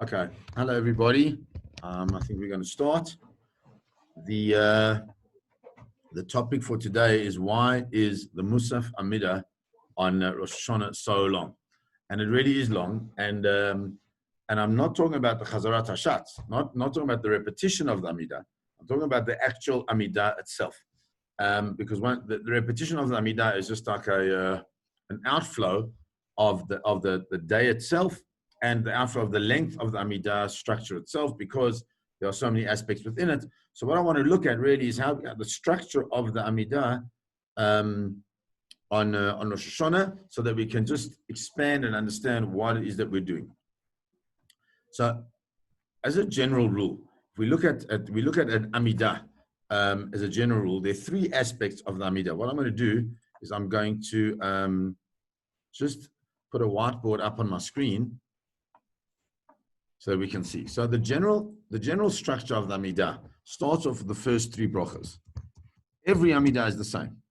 Okay. Hello, everybody. I think we're going to start. The topic for today is why is the Musaph Amida on Rosh Hashanah so long? And it really is long. And I'm not talking about the Chazarat Hashatz, not talking about the repetition of the Amida. I'm talking about the actual Amida itself. Because the repetition of the Amida is just like an outflow of the day itself, and the outflow of the length of the Amidah structure itself, because there are so many aspects within it. So what I want to look at really is how the structure of the Amidah on Rosh Hashanah, so that we can just expand and understand what it is that we're doing. So, as a general rule, if we look at an Amidah as a general rule, there are three aspects of the Amidah. What I'm going to do is I'm going to just put a whiteboard up on my screen so we can see. So the general structure of the Amidah starts off with the first three brachas. Every Amidah is the same.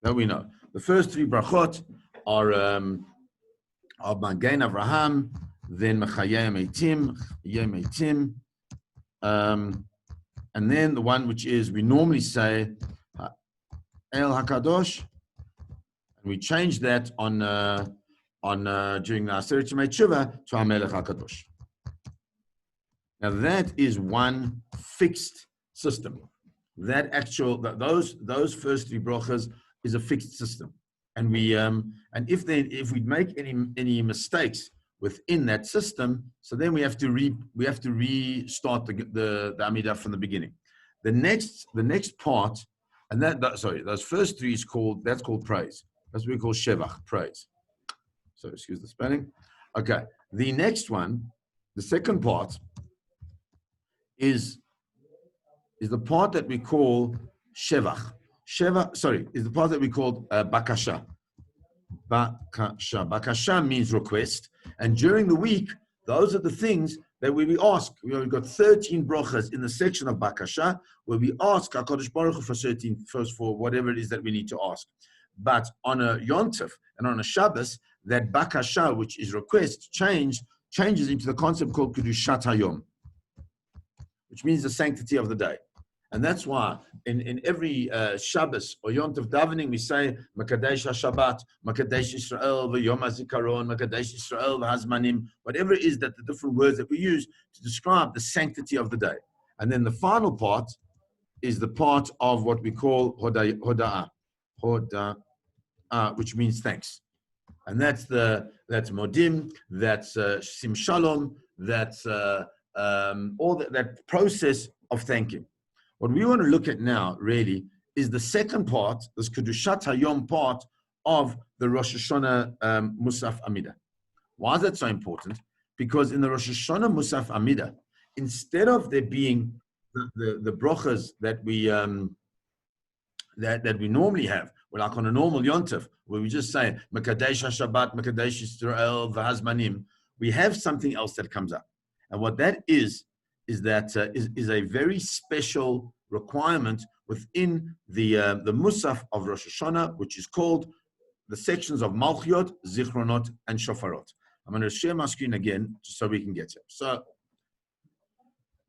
That we know. The first three brachot are Magen Avraham, then Mechayeh Meitim, and then the one which is, we normally say El Hakadosh, and we change that on during the Aseret Yemei Tshuva to HaMelech HaKadosh. Now that is one fixed system. Those first three brachas is a fixed system, and we if we make any mistakes within that system, so then we have to restart the Amidah from the beginning. The next part, and those first three is called praise. That's what we call Shevach, praise. So excuse the spelling. Okay, the next one, the second part, is the part that we call Shevach. Is the part that we call Bakasha. Bakasha means request, and during the week, those are the things that we ask. We've got 13 brachas in the section of Bakasha, where we ask HaKadosh Baruch Hu for whatever it is that we need to ask. But on a Yontif and on a Shabbos, that Bakasha, which is request, changes into the concept called Kedushat Hayom, which means the sanctity of the day. And that's why in every Shabbos or Yontif davening, we say Makadesh HaShabbat, Makadesh Yisrael, V'Yom HaZikaron, Makadesh Yisrael, V'Hazmanim, whatever it is that the different words that we use to describe the sanctity of the day. And then the final part is the part of what we call Hoda'ah, which means thanks. And that's Modim, that's Sim Shalom, that's all that process of thanking. What we want to look at now, really, is the second part, this Kedushat Hayom part of the Rosh Hashanah Musaph Amida. Why is that so important? Because in the Rosh Hashanah Musaph Amida, instead of there being the brachas that we that we normally have, like on a normal Yontif, where we just say Makadesh HaShabbat, Makadesh Yisrael, V'Hazmanim, we have something else that comes up, and what that is a very special requirement within the Musaf of Rosh Hashanah, which is called the sections of Malchiot, Zichronot, and Shofarot. I'm going to share my screen again just so we can get here. So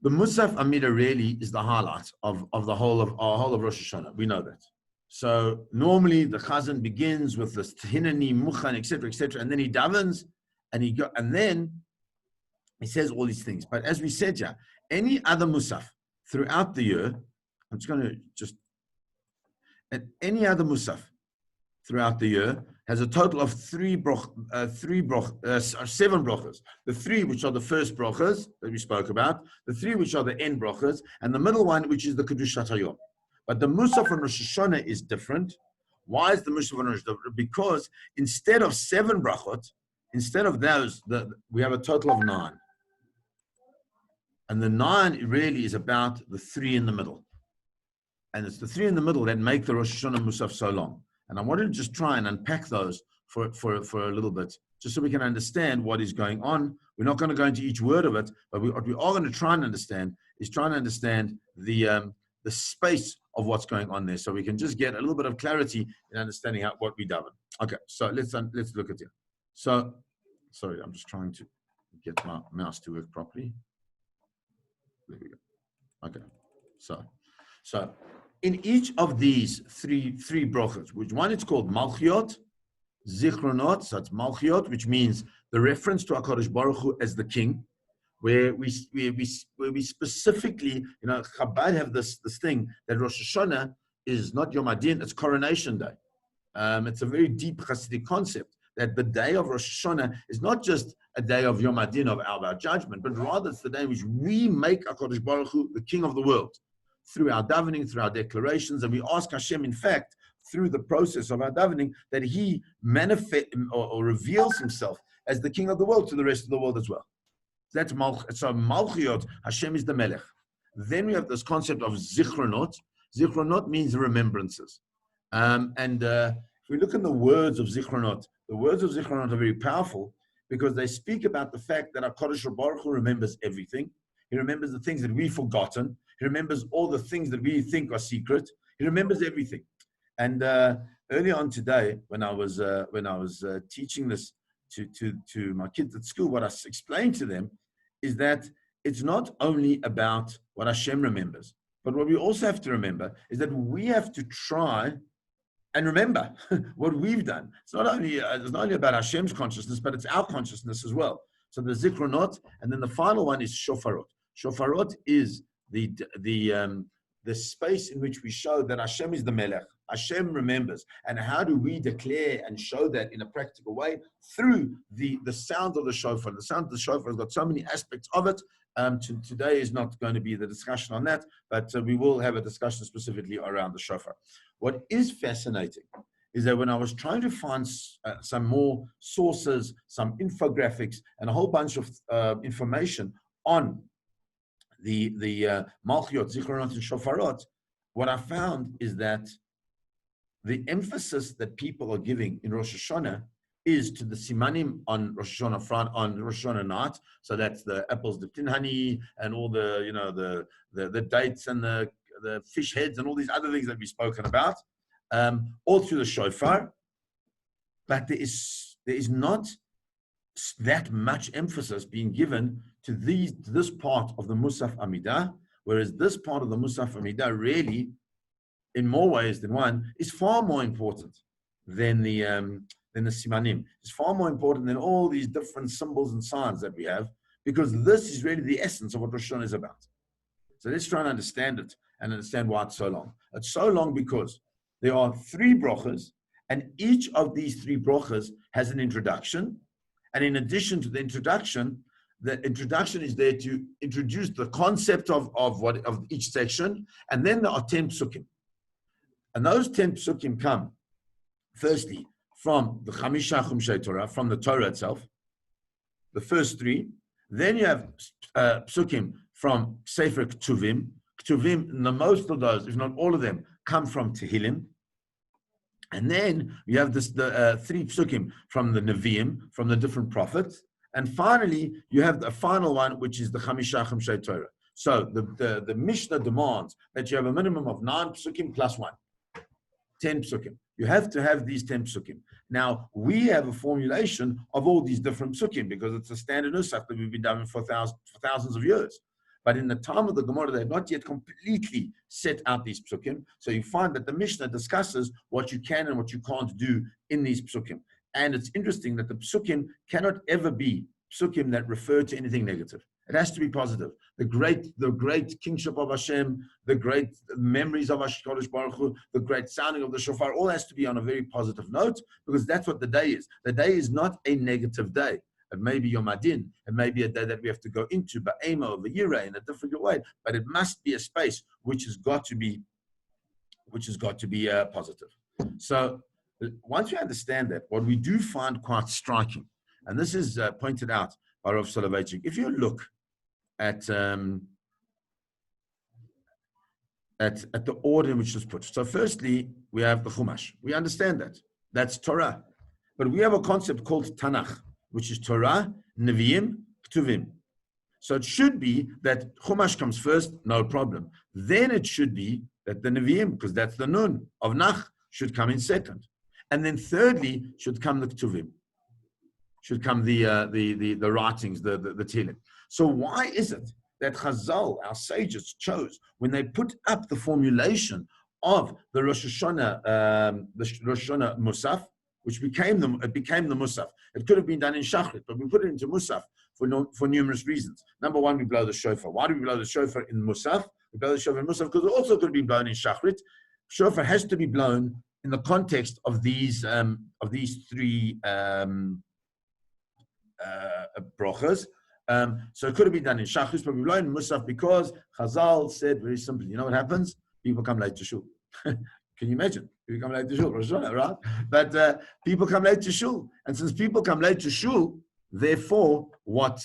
the Musaf Amida really is the highlight of the whole of Rosh Hashanah. We know that. So normally the Chazan begins with this Hinani, Muchan, etc., and then he davens, and then he says all these things. But as we said, any other Musaf throughout the year, I'm just going to any other Musaf throughout the year has a total of seven brachas. The three which are the first brachas that we spoke about, the three which are the end brachas, and the middle one which is the Kedushat Hayom. But the Musaf on Rosh Hashanah is different. Why is the Musaf on Rosh Hashanah different? Because instead of 7 brachot, instead of those, we have a total of 9. And the 9 really is about the 3 in the middle. And it's the 3 in the middle that make the Rosh Hashanah Musaf so long. And I wanted to just try and unpack those for a little bit, just so we can understand what is going on. We're not going to go into each word of it, but what we are going to try and understand is the space of what's going on there, so we can just get a little bit of clarity in understanding what we daven. Okay, so let's look at it. So, sorry, I'm just trying to get my mouse to work properly. There we go. Okay. So in each of these three brachas, which one is called Malchiot, Zichronot, so it's Malchiot, which means the reference to HaKadosh Baruch Hu as the king, where we specifically, Chabad have this thing that Rosh Hashanah is not Yom Adin, it's Coronation Day. It's a very deep Hasidic concept that the day of Rosh Hashanah is not just a day of Yom Adin, of our judgment, but rather it's the day in which we make HaKadosh Baruch Hu the king of the world through our davening, through our declarations, and we ask Hashem, in fact, through the process of our davening, that He manifests or reveals Himself as the king of the world to the rest of the world as well. That's Malchiot. Hashem is the Melech. Then we have this concept of Zichronot. Zichronot means remembrances. If we look in the words of Zichronot, the words of Zichronot are very powerful because they speak about the fact that HaKadosh Baruch Hu remembers everything. He remembers the things that we've forgotten. He remembers all the things that we think are secret. He remembers everything. And early on today, when I was teaching this to my kids at school, what I explained to them is that it's not only about what Hashem remembers, but what we also have to remember is that we have to try and remember what we've done. It's not only about Hashem's consciousness, but it's our consciousness as well. So the Zikronot, and then the final one is Shofarot. Shofarot is the space in which we show that Hashem is the Melech. Hashem remembers. And how do we declare and show that in a practical way? Through the sound of the shofar. The sound of the shofar has got so many aspects of it. Today is not going to be the discussion on that, but we will have a discussion specifically around the shofar. What is fascinating is that when I was trying to find some more sources, some infographics, and a whole bunch of information on the Malchiot, Zichronot, and Shofarot, what I found is that the emphasis that people are giving in Rosh Hashanah is to the simanim on Rosh Hashanah night. So that's the apples dipped in honey and all the dates and the fish heads and all these other things that we've spoken about, all through the shofar. But there is not that much emphasis being given to this part of the Musaph Amidah, whereas this part of the Musaph Amidah really, in more ways than one, is far more important than the simanim. It's far more important than all these different symbols and signs that we have, because this is really the essence of what Rosh Hashanah is about. So let's try and understand it and understand why it's so long. It's so long because there are three brachas, and each of these three brachas has an introduction. And in addition to the introduction is there to introduce the concept of each section, and then there are 10 Pesukim. And those 10 Pesukim come, firstly, from the Chamisha Chumshei Torah, from the Torah itself, the first three. Then you have Pesukim from Sefer Ktuvim. Ktuvim, most of those, if not all of them, come from Tehillim. And then you have the three Pesukim from the Nevi'im, from the different prophets. And finally, you have the final one, which is the Chamisha Chumshei Torah. So the Mishnah demands that you have a minimum of 9 Pesukim plus 1. 10 Pesukim. You have to have these 10 Pesukim. Now, we have a formulation of all these different Pesukim because it's a standard Nusach that we've been doing for thousands of years. But in the time of the Gemara, they have not yet completely set out these Pesukim. So you find that the Mishnah discusses what you can and what you can't do in these Pesukim. And it's interesting that the Pesukim cannot ever be Pesukim that refer to anything negative. It has to be positive. The great kingship of Hashem, the great memories of HaKadosh Baruch Hu, the great sounding of the shofar, all has to be on a very positive note, because that's what the day is. The day is not a negative day. It may be Yom Adin. It may be a day that we have to go into Ba'ema or V'yireh in a different way, but it must be a space which has got to be positive. So once you understand that, what we do find quite striking, and this is pointed out by Rav Soloveitchik, if you look at the order in which it's put. So firstly, we have the Chumash. We understand that. That's Torah. But we have a concept called Tanakh, which is Torah, Nevi'im, Ktuvim. So it should be that Chumash comes first, no problem. Then it should be that the Nevi'im, because that's the Nun of Nach, should come in second. And then thirdly should come the Ktuvim. should come the writings, the Tehillim. So why is it that Chazal, our sages, chose when they put up the formulation of the Rosh Hashanah Musaph, which became the Musaph? It could have been done in Shachrit, but we put it into Musaph for numerous reasons. Number one, we blow the shofar. Why do we blow the shofar in Musaph? We blow the shofar in Musaph because it also could be blown in Shachrit. Shofar has to be blown in the context of these three brachas. So it could have been done in Shachris, but we blow in Musaf because Chazal said very simply, you know what happens? People come late to shul. Can you imagine? People come late to shul, right? But people come late to shul. And since people come late to shul, therefore, what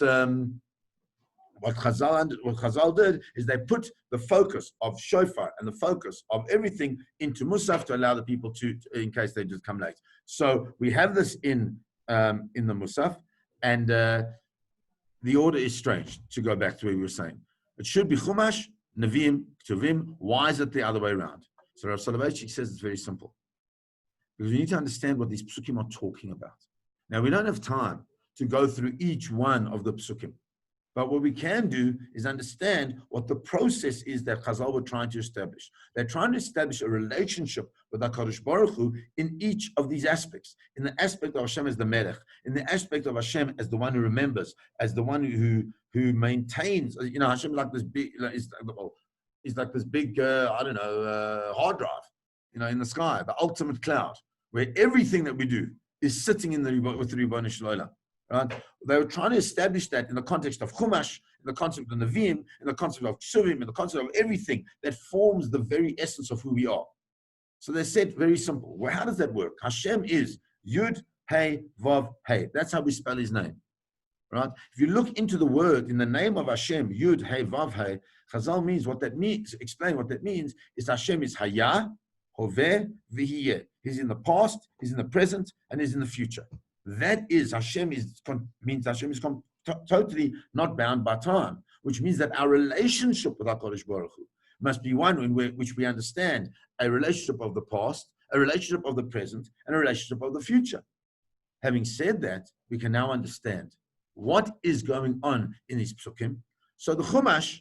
Chazal did is they put the focus of shofar and the focus of everything into Musaf to allow the people to in case they just come late. So we have this in the Musaf, and the order is strange. To go back to where we were saying, it should be Chumash, Nevi'im, Ketuvim. Why is it the other way around? So Rav Soloveitchik says it's very simple, because we need to understand what these Pesukim are talking about. Now we don't have time to go through each one of the Pesukim. But what we can do is understand what the process is that Chazal were trying to establish. They're trying to establish a relationship with HaKadosh Baruch Hu in each of these aspects. In the aspect of Hashem as the Melech, in the aspect of Hashem as the one who remembers, as the one who maintains. You know, Hashem like this big, is like this big, hard drive, in the sky, the ultimate cloud, where everything that we do is sitting with the Ribono Shel Olam. Right? They were trying to establish that in the context of Chumash, in the concept of Nevi'im, in the concept of Ketuvim, in the concept of everything that forms the very essence of who we are. So they said very simple. Well, how does that work? Hashem is Yud, Hey, Vav, Hey. That's how we spell his name. Right? If you look into the word in the name of Hashem, Yud, Hey, Vav, Hey, Chazal means what that means. Explain what that means is Hashem is Hayah, Hoveh, V'hiyeh. He's in the past, he's in the present, and he's in the future. That is, means Hashem is totally not bound by time, which means that our relationship with HaKadosh Baruch Hu must be one in which we understand a relationship of the past, a relationship of the present, and a relationship of the future. Having said that, we can now understand what is going on in these Pesukim. So the Chumash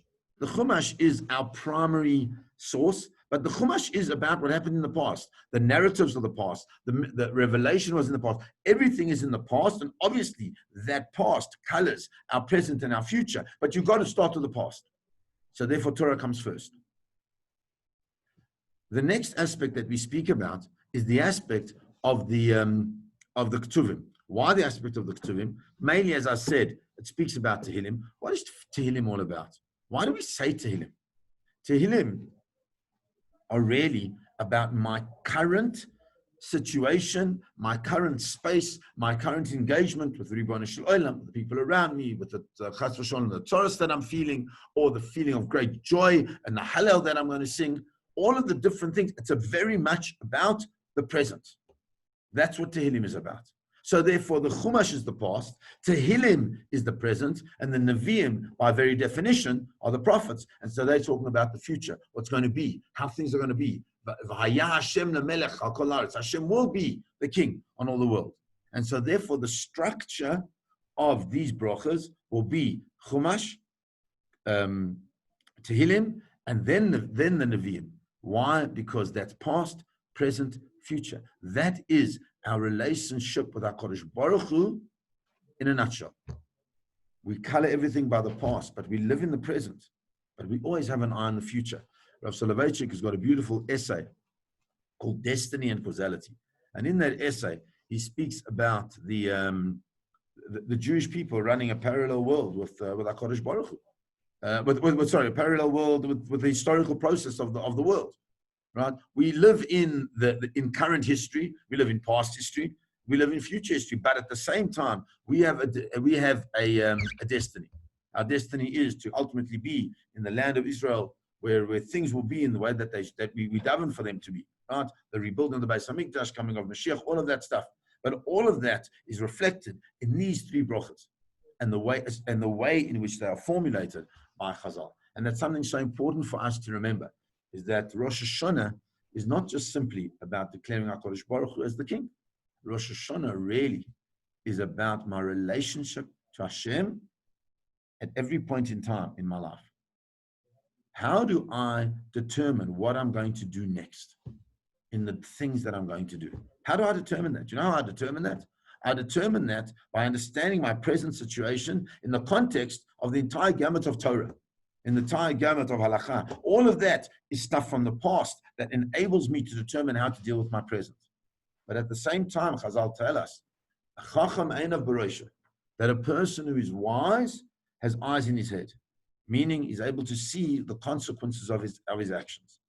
is our primary source. But the Chumash is about what happened in the past, the narratives of the past, the revelation was in the past. Everything is in the past, and obviously that past colors our present and our future. But you've got to start with the past. So therefore, Torah comes first. The next aspect that we speak about is the aspect of the Ketuvim. Why the aspect of the Ketuvim? Mainly, as I said, it speaks about Tehillim. What is Tehillim all about? Why do we say Tehillim? Tehillim are really about my current situation, my current space, my current engagement with Ribono Shel Olam, the people around me, with the Chas v'Shalom, the Torah that I'm feeling, or the feeling of great joy and the Hallel that I'm going to sing. All of the different things. It's very much about the present. That's what Tehillim is about. So therefore, the Chumash is the past, Tehillim is the present, and the Nevi'im, by very definition, are the prophets. And so they're talking about the future, what's going to be, how things are going to be. Hashem will be the king on all the world. And so therefore, the structure of these brachas will be Chumash, Tehillim, and then the Nevi'im. Why? Because that's past, present, future. That is our relationship with HaKadosh Baruch Hu in a nutshell. We color everything by the past, but we live in the present. But we always have an eye on the future. Rav Soloveitchik has got a beautiful essay called Destiny and Causality. And in that essay, he speaks about the Jewish people running a parallel world with HaKadosh Baruch Hu. A parallel world with the historical process of the world. Right? We live in current history. We live in past history. We live in future history. But at the same time, we have a destiny. Our destiny is to ultimately be in the land of Israel, where things will be in the way that we daven for them to be. Right? The rebuilding of the Beis Hamikdash, coming of Mashiach, all of that stuff. But all of that is reflected in these three brachas and the way in which they are formulated by Chazal. And that's something so important for us to remember. Is that Rosh Hashanah is not just simply about declaring HaKadosh Baruch Hu as the king. Rosh Hashanah really is about my relationship to Hashem at every point in time in my life. How do I determine what I'm going to do next in the things that I'm going to do? How do I determine that? Do you know how I determine that? I determine that by understanding my present situation in the context of the entire gamut of Torah, in the entire gamut of halakha. All of that is stuff from the past that enables me to determine how to deal with my present. But at the same time, Chazal tell us, that a person who is wise has eyes in his head, meaning he's able to see the consequences of his actions.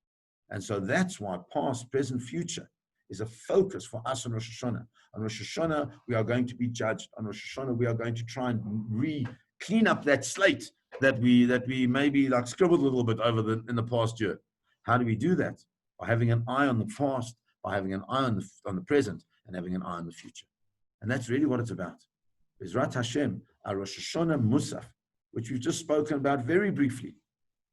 And so that's why past, present, future is a focus for us on Rosh Hashanah. On Rosh Hashanah, we are going to be judged. On Rosh Hashanah, we are going to try and clean up that slate that we maybe like scribbled a little bit over in the past year. How do we do that? By having an eye on the past, by having an eye on the present, and having an eye on the future. And that's really what it's about. Bezrat Hashem, our Rosh Hashanah Musaph, which we've just spoken about very briefly,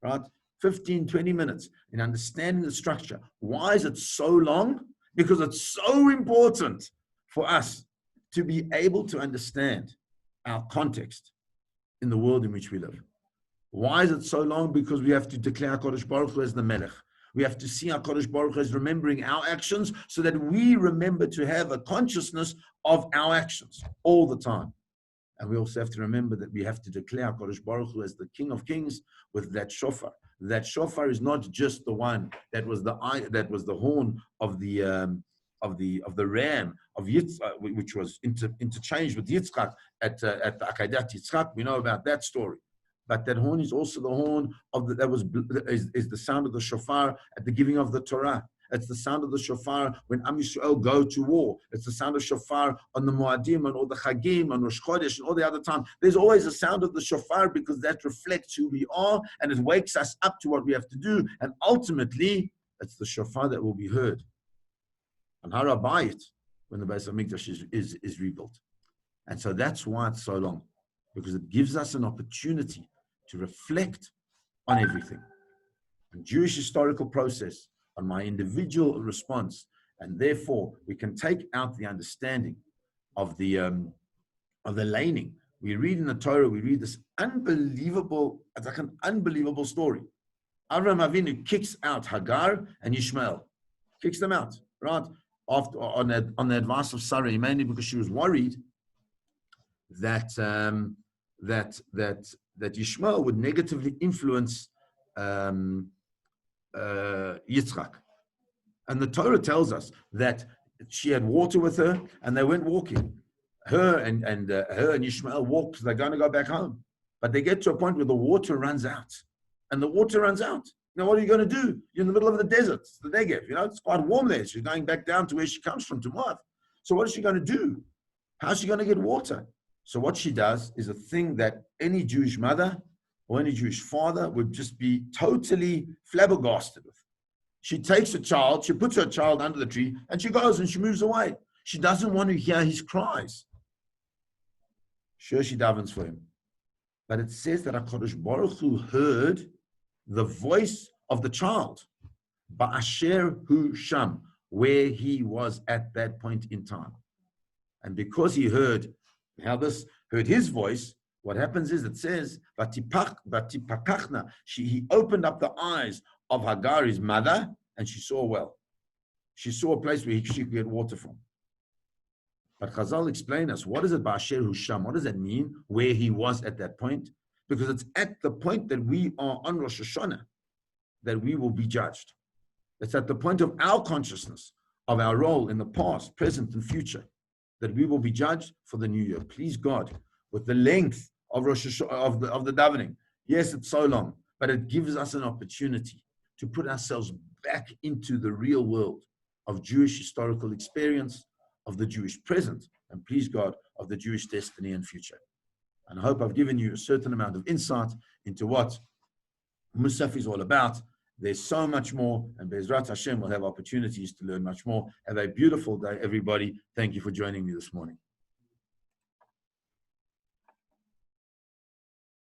right? 15, 20 minutes in understanding the structure. Why is it so long? Because it's so important for us to be able to understand our context in the world in which we live. Why is it so long? Because we have to declare HaKadosh Baruch Hu as the Melech. We have to see HaKadosh Baruch Hu as remembering our actions so that we remember to have a consciousness of our actions all the time. And we also have to remember that we have to declare HaKadosh Baruch Hu as the King of Kings with that shofar. That shofar is not just the one that was the horn of the ram of Yitzchak, which was interchanged with Yitzchak at the Akedat Yitzchak. We know about that story. But that horn is also the horn of is the sound of the shofar at the giving of the Torah. It's the sound of the shofar when Am Yisrael go to war. It's the sound of shofar on the Moadim and all the Chagim and Rosh Chodesh and all the other times. There's always a sound of the shofar because that reflects who we are and it wakes us up to what we have to do. And ultimately, it's the shofar that will be heard on Har HaBayit when the Beis HaMikdash is rebuilt. And so that's why it's so long, because it gives us an opportunity to reflect on everything. On Jewish historical process, on my individual response, and therefore we can take out the understanding of the laning. We read in the Torah, we read this unbelievable, it's like an unbelievable story. Avraham Avinu kicks out Hagar and Ishmael, kicks them out, right? After on the advice of Sarah, mainly because she was worried that Ishmael would negatively influence Yitzchak. And the Torah tells us that she had water with her and they went walking. Her and Ishmael walked, they're going to go back home. But they get to a point where the water runs out. And the water runs out. Now, what are you going to do? You're in the middle of the desert. It's the Negev. It's quite warm there. She's going back down to where she comes from, to Moab. So what is she going to do? How's she going to get water? So what she does is a thing that any Jewish mother or any Jewish father would just be totally flabbergasted with. She takes a child, she puts her child under the tree, and she goes and she moves away. She doesn't want to hear his cries. Sure, she davens for him. But it says that HaKadosh Baruch Hu heard the voice of the child, Ba'asher Hu Sham, where he was at that point in time. And because he heard his voice, what happens is it says, Vatipakachna, he opened up the eyes of Hagar, his mother, and she saw well. She saw a place where she could get water from. But Chazal explain us, what is it Ba'asher Hu Sham? What does that mean, where he was at that point? Because it's at the point that we are on Rosh Hashanah that we will be judged. It's at the point of our consciousness of our role in the past, present, and future that we will be judged for the new year. Please God, with the length of Rosh Hashanah, of the davening. Yes, it's so long, but it gives us an opportunity to put ourselves back into the real world of Jewish historical experience, of the Jewish present, and please God, of the Jewish destiny and future. And I hope I've given you a certain amount of insight into what Musaph is all about. There's so much more, and Be'ezrat Hashem will have opportunities to learn much more. Have a beautiful day, everybody. Thank you for joining me this morning.